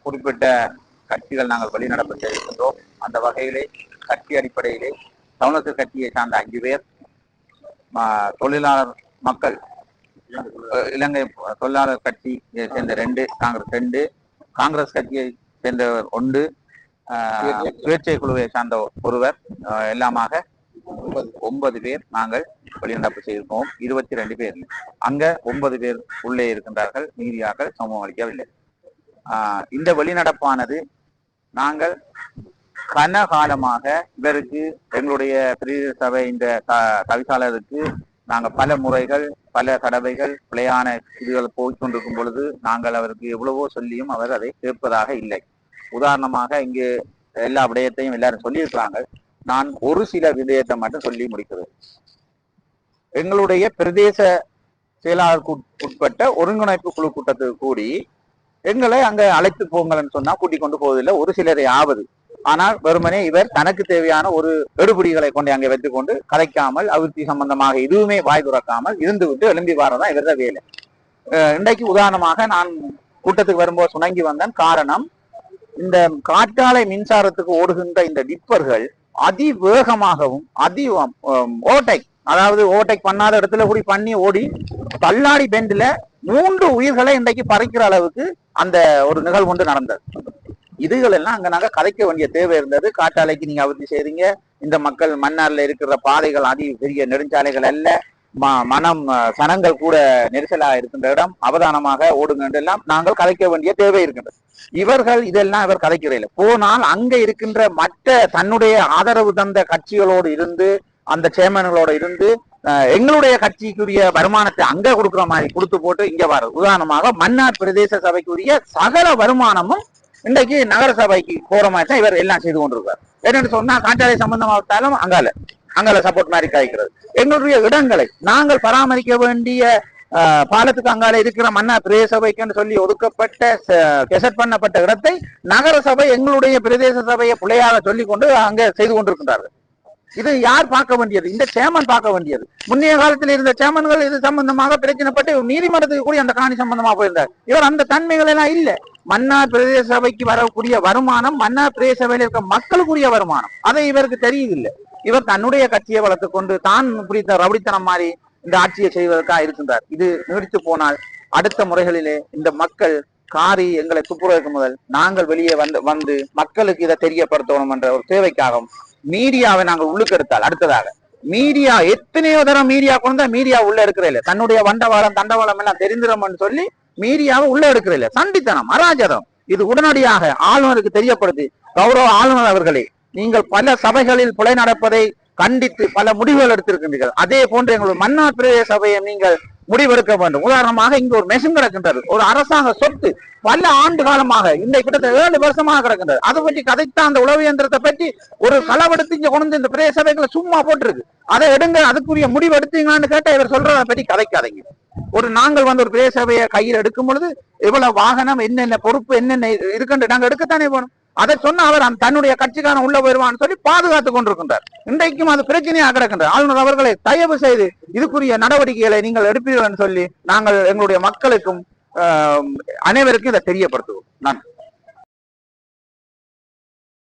குறிப்பிட்ட கட்சிகள் நாங்கள் வெளிநடப்பு செய்திருக்கின்றோம். அந்த வகையிலே கட்சி அடிப்படையிலே தமிழக கட்சியை சார்ந்த 5 பேர், தொழிலாளர் மக்கள் இலங்கை தொழிலாளர் கட்சியை சேர்ந்த 2, காங்கிரஸ் 2, காங்கிரஸ் கட்சியை சேர்ந்தவர் 1, சுயேட்சை குழுவை சார்ந்த ஒருவர், எல்லாமாக 9 பேர் நாங்கள் வெளிநடப்பு செய்திருக்கோம். 22 பேர் அங்க 9 பேர் உள்ளே இருக்கின்றார்கள். மீதியாக்கள் சமூகம் அளிக்கவில்லை. இந்த வெளிநடப்பானது நாங்கள் கனகாலமாக இவருக்கு எங்களுடைய பிரதேச சபை இந்த தவிசாளருக்கு நாங்கள் பல முறைகள் பல தடவைகள் பிழையான இதுகள் போய்கொண்டிருக்கும் பொழுது நாங்கள் அவருக்கு எவ்வளவோ சொல்லியும் அவர் அதை கேட்பதாக இல்லை. உதாரணமாக இங்கு எல்லா விடயத்தையும் எல்லாரும் சொல்லியிருக்கிறாங்க. நான் ஒரு சில விடயத்தை மட்டும் சொல்லி முடிக்கிறேன். எங்களுடைய பிரதேச செயலாளருக்கு உட்பட்ட ஒருங்கிணைப்பு குழு கூட்டத்துக்கு கூடி எங்களை அங்க அழைத்து போங்கள்னு சொன்னா கூட்டிக் கொண்டு போவதில்லை. ஒரு சிலரை ஆவது. ஆனால் வெறுமனே இவர் தனக்கு தேவையான ஒரு எடுபடிகளை கொண்டு அங்கே வைத்துக் கொண்டு கதைக்காமல் அபிவிருத்தி சம்பந்தமாக எதுவுமே வாய் துறக்காமல் இருந்து விட்டு எழும்பி வாரதான் இவரத வேலை. இன்றைக்கு உதாரணமாக நான் கூட்டத்துக்கு வரும்போது சுணங்கி வந்தேன். காரணம், இந்த காற்றாலை மின்சாரத்துக்கு ஓடுகின்ற இந்த டிப்பர்கள் அதிவேகமாகவும் ஓவர்டேக், அதாவது ஓவர்டேக் பண்ணாத இடத்துல கூடி பண்ணி ஓடி தள்ளாடி பெண்டில் 3 உயிர்களை இன்றைக்கு பறிக்கிற அளவுக்கு அந்த ஒரு நிகழ்வு ஒன்று நடந்தது. இதுகள் எல்லாம் அங்க நாங்க கதைக்க வேண்டிய தேவை இருந்தது. காற்றாலைக்கு நீங்க அபிவிருத்தி செய்றீங்க. இந்த மக்கள் மன்னார்ல இருக்கிற பாதைகள் பெரிய நெடுஞ்சாலைகள் அல்ல, சனங்கள் கூட நெரிசலாக இருக்கின்ற இடம், அவதானமாக ஓடுங்க எல்லாம் நாங்கள் கதைக்க வேண்டிய தேவை இருக்கின்றது. இவர்கள் இதெல்லாம் இவர் கதைக்கிறதில்லை. போனால் அங்க இருக்கின்ற மற்ற தன்னுடைய ஆதரவு தந்த கட்சிகளோடு இருந்து அந்த சேர்மன்களோட இருந்து எங்களுடைய கட்சிக்குரிய வருமானத்தை அங்க கொடுக்குற மாதிரி கொடுத்து போட்டு இங்க வர. உதாரணமாக மன்னார் பிரதேச சபைக்குரிய சகல வருமானமும் இன்றைக்கு நகர சபைக்கு போற மாதிரி தான் இவர் எல்லாம் செய்து கொண்டிருக்கார். என்னன்னு சொன்னா காற்றாலை சம்பந்தமாகத்தாலும் அங்கால சப்போர்ட் மாதிரி காய்க்கிறது. எங்களுடைய இடங்களை நாங்கள் பராமரிக்க வேண்டிய பாலத்துக்கு அங்கால இருக்கிற மன்னார் பிரதேச சபைக்குன்னு சொல்லி ஒதுக்கப்பட்ட கெசட் பண்ணப்பட்ட இடத்தை நகர சபை எங்களுடைய பிரதேச சபையை பிள்ளையாக சொல்லி கொண்டு அங்க செய்து கொண்டிருக்கின்றார்கள். இது யார் பார்க்க வேண்டியது? இந்த சேமன் பார்க்க வேண்டியது. முன்னைய காலத்தில் இருந்த சேமன்கள் இது சம்பந்தமாக பிரச்சனைப்பட்டு நீதிமன்றத்துக்கு கூட அந்த காணி சம்பந்தமாக போயிருந்தார். இவர் அந்த தன்மைகள் எல்லாம் இல்லை. மன்னார் பிரதேச சபைக்கு வரக்கூடிய வருமானம் மன்னார் பிரதேச சபையில் இருக்க மக்களுக்குரிய வருமானம். அதை இவருக்கு தெரியுதில்லை. இவர் தன்னுடைய கட்சியை வளர்த்து கொண்டு தான் பிடித்த ரவுடித்தனம் மாதிரி இந்த ஆட்சியை செய்வதற்காக இருக்கின்றார். இது நீடித்து போனால் அடுத்த முறைகளிலே இந்த மக்கள் காரி எங்களை துப்புரவுக்கு முதல் நாங்கள் வெளியே வந்து மக்களுக்கு இதை தெரியப்படுத்தணும் என்ற ஒரு தேவைக்காகவும் மீடியாவை நாங்கள் உள்ளுக்கெடுத்தால் அடுத்ததாக மீடியா எத்தனையோ தரம் மீடியா கொண்டு மீடியா உள்ள எடுக்கிறதில்ல. தன்னுடைய வண்டவாளம் தண்டவாளம் எல்லாம் தெரிந்திரம்னு சொல்லி மீடியாவை உள்ள எடுக்கிறதில்ல. சண்டித்தனம், அராஜகம். இது உடனடியாக ஆளுநருக்கு தெரியப்படுத்தி, கௌரவ ஆளுநர் அவர்களே, நீங்கள் பல சபைகளில் கொலை நடப்பதை கண்டித்து பல முடிவுகள் எடுத்திருக்கின்றீர்கள். அதே போன்று எங்களுடைய மன்னார் பிரதேச சபையை நீங்கள் முடிவெடுக்க வேண்டும். உதாரணமாக இங்கு ஒரு மெஷின் கிடக்கின்றது, ஒரு அரசாங்க சொத்து, பல ஆண்டு காலமாக இந்த கிட்டத்தட்ட 7 வருஷமாக கிடக்கின்றது. அதை பற்றி கதைத்தான் அந்த உளவு இயந்திரத்தை பற்றி ஒரு களவெடுத்து இங்க கொண்டு இந்த பிரதேச சபைகளை சும்மா போட்டிருக்கு. அதை எடுங்க, அதுக்குரிய முடிவு எடுத்தீங்களான்னு கேட்டா இவர் சொல்றதை பற்றி கதைக்காதீங்க. நாங்கள் ஒரு பிரதேச சபையை கையில் எடுக்கும் பொழுது எவ்வளவு வாகனம், என்னென்ன பொறுப்பு, என்னென்ன இருக்குன்னு நாங்கள் எடுக்கத்தானே போகணும். அதை சொன்ன அவர் தன்னுடைய கட்சிக்கான உள்ள வருவான்னு சொல்லி பாதுகாத்து கொண்டிருக்கின்றார். இன்றைக்கும் அது பிரச்சனையாக கிடக்கின்றார். ஆளுநர் அவர்களை தயவு செய்து இதுக்குரிய நடவடிக்கைகளை நீங்கள் எடுப்பீர்கள் சொல்லி நாங்கள் எங்களுடைய மக்களுக்கும் அனைவருக்கும் இதை தெரியப்படுத்துவோம். நன்றி.